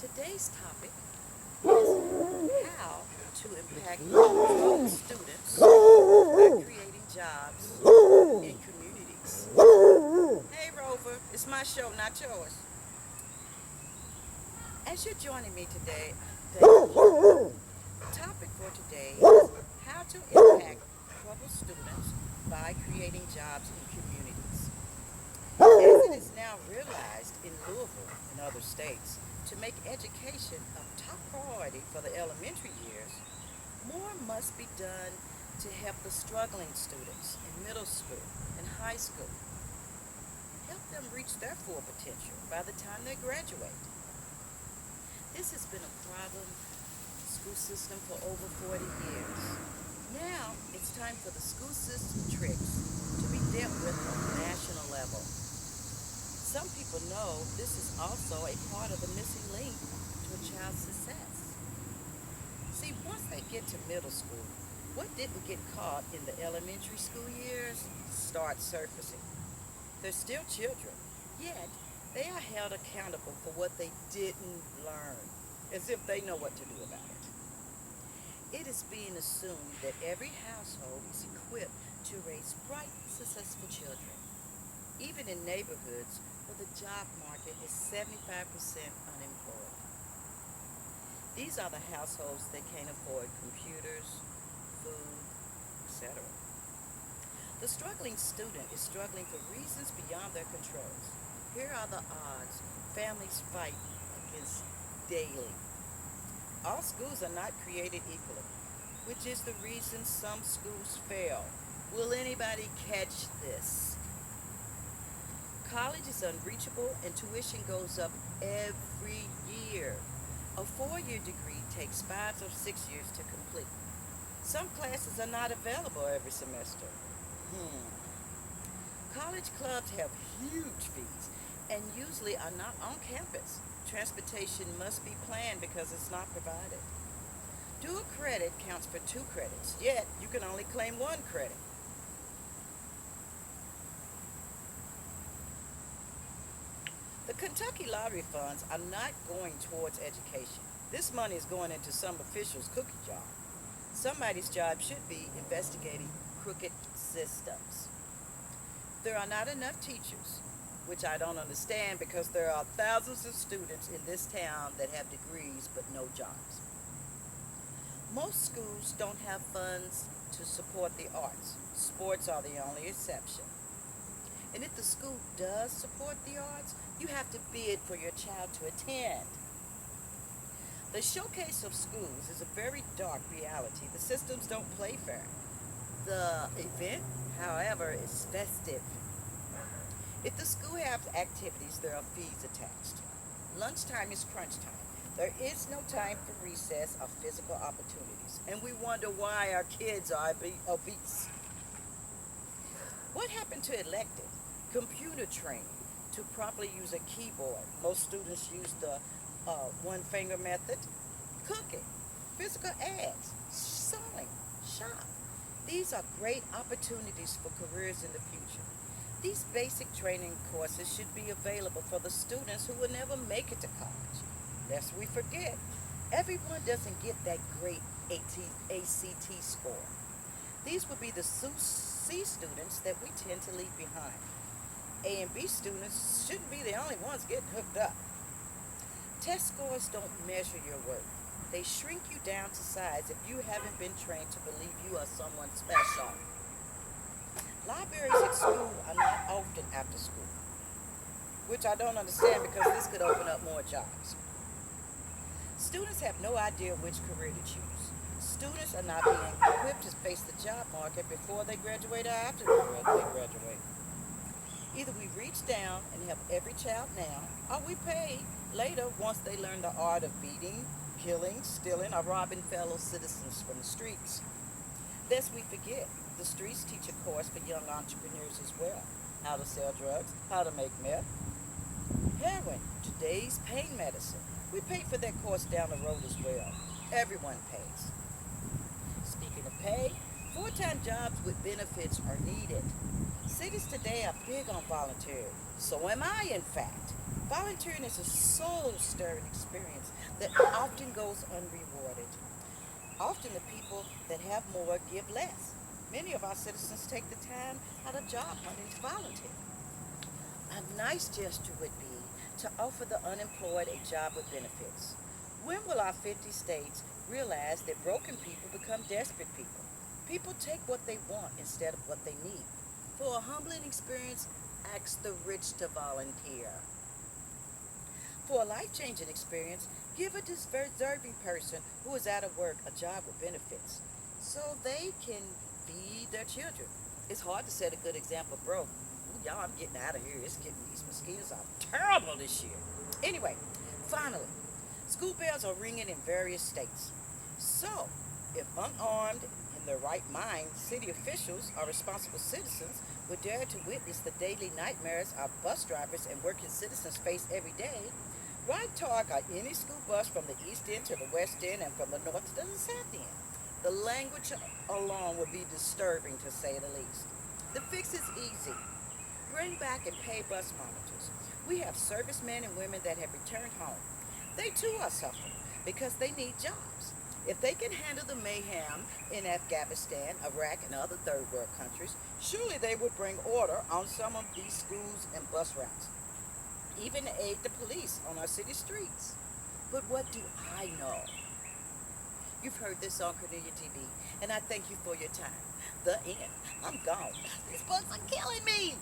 Today's topic is how to impact troubled students by creating jobs in communities. Hey Rover, it's my show, not yours. As you're joining me today, the topic for today is how to impact troubled students by creating jobs in communities. As it is now realized in Louisville and other states to make education a top priority for the elementary years, more must be done to help the struggling students in middle school and high school. Help them reach their full potential by the time they graduate. This has been a problem in the school system for over 40 years. Now it's time for the school system tricks to be dealt with on a national level. Some people know this is also a part of the missing link to a child's success. See, once they get to middle school, what didn't get caught in the elementary school years starts surfacing. They're still children, yet they are held accountable for what they didn't learn, as if they know what to do about it. It is being assumed that every household is equipped to raise bright, successful children, even in neighborhoods where the job market is 75% unemployed. These are the households that can't afford computers, food, etc. The struggling student is struggling for reasons beyond their controls. Here are the odds families fight against daily. All schools are not created equally, which is the reason some schools fail. Will anybody catch this? College is unreachable and tuition goes up every year. A 4-year degree takes 5 or 6 years to complete. Some classes are not available every semester. College clubs have huge fees and usually are not on campus. Transportation must be planned because it's not provided. Dual credit counts for 2 credits, yet you can only claim 1 credit. The Kentucky lottery funds are not going towards education. This money is going into some official's cookie jar. Somebody's job should be investigating crooked systems. There are not enough teachers, which I don't understand because there are thousands of students in this town that have degrees but no jobs. Most schools don't have funds to support the arts. Sports are the only exception. And if the school does support the arts, you have to bid for your child to attend. The showcase of schools is a very dark reality. The systems don't play fair. The event, however, is festive. If the school has activities, there are fees attached. Lunchtime is crunch time. There is no time for recess or physical opportunities. And we wonder why our kids are obese. What happened to elective? Computer training to properly use a keyboard. Most students use the one finger method. Cooking, physical ads, sewing, shop. These are great opportunities for careers in the future. These basic training courses should be available for the students who will never make it to college. Lest we forget, everyone doesn't get that great ACT score. These will be the C students that we tend to leave behind. A and B students shouldn't be the only ones getting hooked up. Test scores don't measure your worth. They shrink you down to size if you haven't been trained to believe you are someone special. Libraries at school are not often after school, which I don't understand because this could open up more jobs. Students have no idea which career to choose. Students are not being equipped to face the job market before they graduate or after they graduate. Either we reach down and help every child now, or we pay later once they learn the art of beating, killing, stealing, or robbing fellow citizens from the streets. Lest we forget, the streets teach a course for young entrepreneurs as well. How to sell drugs, how to make meth. Heroin, today's pain medicine. We pay for that course down the road as well. Everyone pays. Speaking of pay, full-time jobs with benefits are needed. Cities today are big on volunteering. So am I, in fact. Volunteering is a soul-stirring experience that often goes unrewarded. Often the people that have more give less. Many of our citizens take the time out of job hunting to volunteer. A nice gesture would be to offer the unemployed a job with benefits. When will our 50 states realize that broken people become desperate people? People take what they want instead of what they need. For a humbling experience, ask the rich to volunteer. For a life changing experience, give a deserving person who is out of work a job with benefits so they can feed their children. It's hard to set a good example, bro. Ooh, y'all, I'm getting out of here. It's getting, these mosquitoes are terrible this year. Anyway, finally, school bells are ringing in various states. So, if unarmed, in their right mind, city officials or responsible citizens would dare to witness the daily nightmares our bus drivers and working citizens face every day, why talk on any school bus from the east end to the west end and from the north to the south end? The language alone would be disturbing to say the least. The fix is easy. Bring back and pay bus monitors. We have servicemen and women that have returned home. They too are suffering because they need jobs. If they can handle the mayhem in Afghanistan, Iraq, and other third world countries, surely they would bring order on some of these schools and bus routes, even aid the police on our city streets. But what do I know? You've heard this on Cornelia TV, and I thank you for your time. The end. I'm gone. These bugs are killing me.